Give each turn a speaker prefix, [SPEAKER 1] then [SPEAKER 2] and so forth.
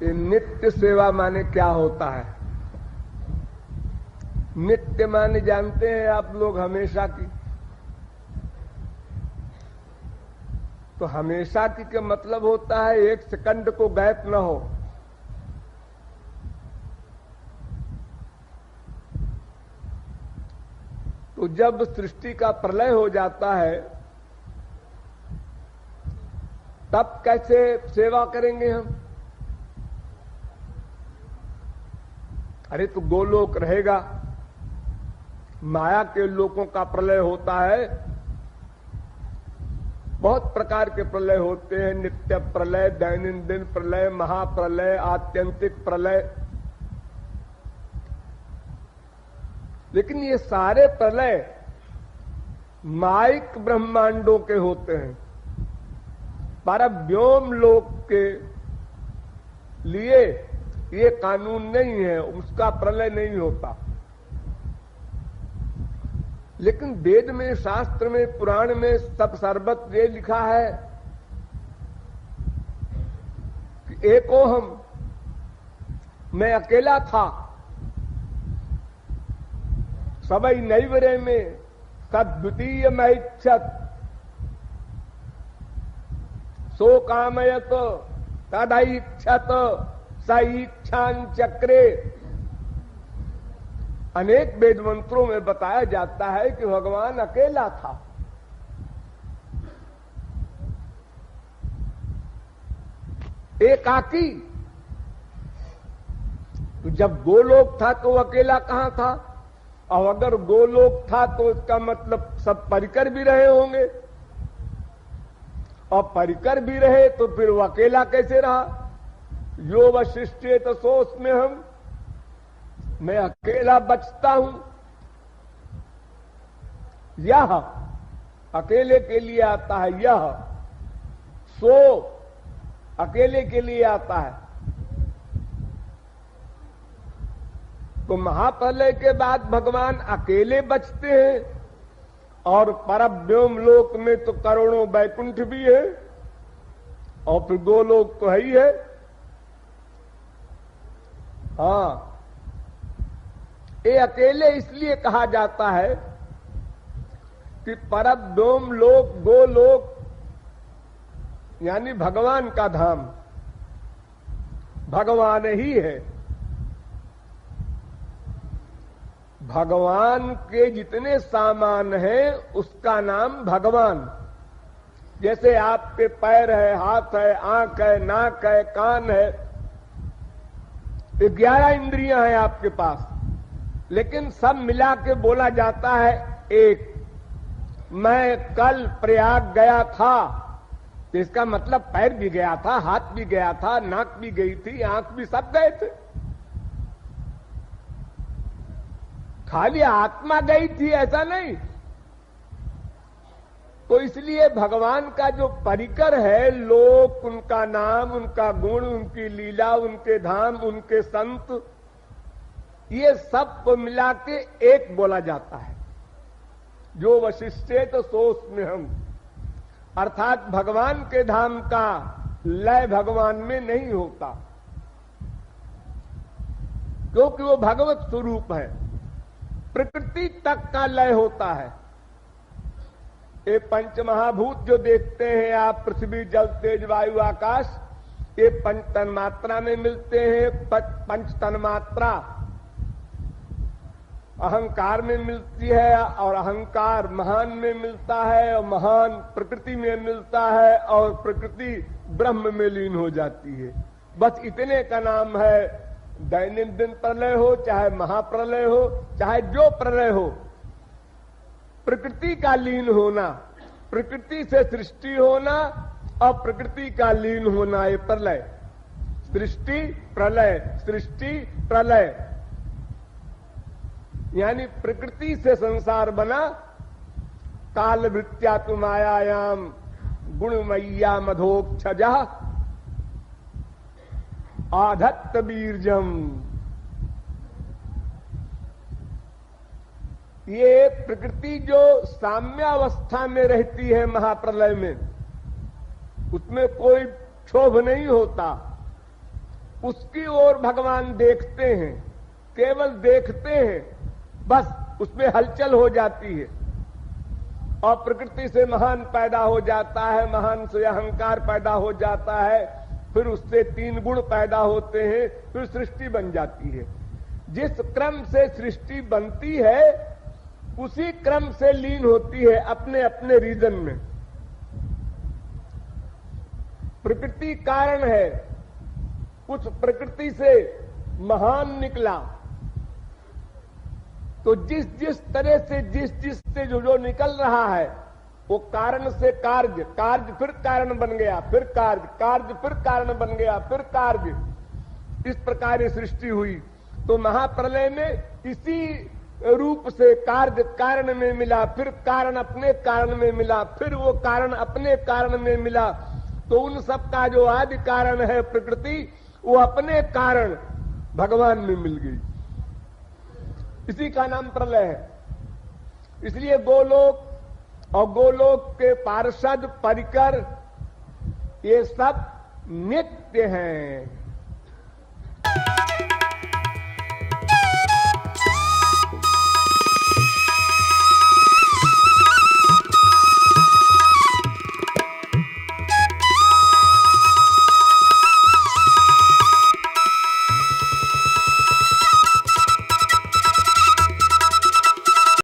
[SPEAKER 1] ये नित्य सेवा माने क्या होता है? नित्य माने जानते हैं आप लोग हमेशा की। तो हमेशा की का मतलब होता है एक सेकंड को गैप न हो। तो जब सृष्टि का प्रलय हो जाता है तब कैसे सेवा करेंगे हम? अरे तो गोलोक रहेगा, माया के लोकों का प्रलय होता है। बहुत प्रकार के प्रलय होते हैं, नित्य प्रलय, दैनंदिन प्रलय, महाप्रलय, आत्यंतिक प्रलय। लेकिन ये सारे प्रलय माइक ब्रह्मांडों के होते हैं। परव्योम लोक के लिए ये कानून नहीं है, उसका प्रलय नहीं होता। लेकिन वेद में, शास्त्र में, पुराण में सब सर्वत्र ये लिखा है कि एको हम, मैं अकेला था, सबई नैवरे में सद्वितीय मैच्छत सो कामयत तदैक्षत स इच्छां चक्रे। अनेक वेद मंत्रों में बताया जाता है कि भगवान अकेला था। एकाकी। तो जब गोलोक था तो अकेला कहां था? और अगर गोलोक था तो इसका मतलब सब परिकर भी रहे होंगे, और परिकर भी रहे तो फिर वो अकेला कैसे रहा? यो वशिष्ठे तो सोच में हम, मैं अकेला बचता हूं। यह अकेले के लिए आता है, यह सो अकेले के लिए आता है। तो महाप्रलय के बाद भगवान अकेले बचते हैं, और परव्योम लोक में तो करोड़ों वैकुंठ भी है, और फिर गोलोक तो है ही है। हाँ, ये अकेले इसलिए कहा जाता है कि परव्योम लोक, गोलोक यानी भगवान का धाम भगवान ही है। भगवान के जितने सामान हैं उसका नाम भगवान। जैसे आपके पैर है, हाथ है, आंख है, नाक है, कान है, 11 इंद्रियां हैं आपके पास, लेकिन सब मिला के बोला जाता है एक। मैं कल प्रयाग गया था, तो इसका मतलब पैर भी गया था, हाथ भी गया था, नाक भी गई थी, आंख भी, सब गए थे। खाली आत्मा गई थी ऐसा नहीं। तो इसलिए भगवान का जो परिकर है, लोक, उनका नाम, उनका गुण, उनकी लीला, उनके धाम, उनके संत, ये सब को मिला के एक बोला जाता है। जो वशिष्ठे तो सोच में हम, अर्थात भगवान के धाम का लय भगवान में नहीं होता, क्योंकि वो भगवत स्वरूप है। प्रकृति तक का लय होता है। ये पंच महाभूत जो देखते हैं आप, पृथ्वी, जल, तेज, वायु, आकाश, ये पंच तन्मात्रा में मिलते हैं। पंच तन्मात्रा अहंकार में मिलती है, और अहंकार महान में मिलता है, और महान प्रकृति में मिलता है, और प्रकृति ब्रह्म में लीन हो जाती है। बस इतने का नाम है दैनंदिन प्रलय हो, चाहे महाप्रलय हो, चाहे जो प्रलय हो। प्रकृति का लीन होना, प्रकृति से सृष्टि होना, और प्रकृति का लीन होना, ये प्रलय। सृष्टि प्रलय, सृष्टि प्रलय, यानी प्रकृति से संसार बना। काल वृत्या तु मायायाम गुणमय्या मधोक्षजा आधत्त बीर्जम। ये प्रकृति जो साम्यावस्था में रहती है महाप्रलय में, उसमें कोई क्षोभ नहीं होता। उसकी ओर भगवान देखते हैं, केवल देखते हैं, बस उसमें हलचल हो जाती है और प्रकृति से महान पैदा हो जाता है, महान से अहंकार पैदा हो जाता है, फिर उससे 3 गुण पैदा होते हैं, फिर सृष्टि बन जाती है। जिस क्रम से सृष्टि बनती है उसी क्रम से लीन होती है अपने अपने रीजन में। प्रकृति कारण है, कुछ प्रकृति से महान निकला, तो जिस जिस तरह से जिस से जो निकल रहा है वो कारण से कार्य, कार्य फिर कारण बन गया, फिर कार्य, कार्य फिर कारण बन गया, फिर कार्य, इस प्रकार ये सृष्टि हुई। तो महाप्रलय में इसी रूप से कार्य कारण में मिला, फिर कारण अपने कारण में मिला, फिर वो कारण अपने कारण में मिला। तो उन सब का जो आदि कारण है प्रकृति, वो अपने कारण भगवान में मिल गई। इसी का नाम प्रलय है। इसलिए गोलोक और गोलोक के पार्षद परिकर ये सब नित्य हैं।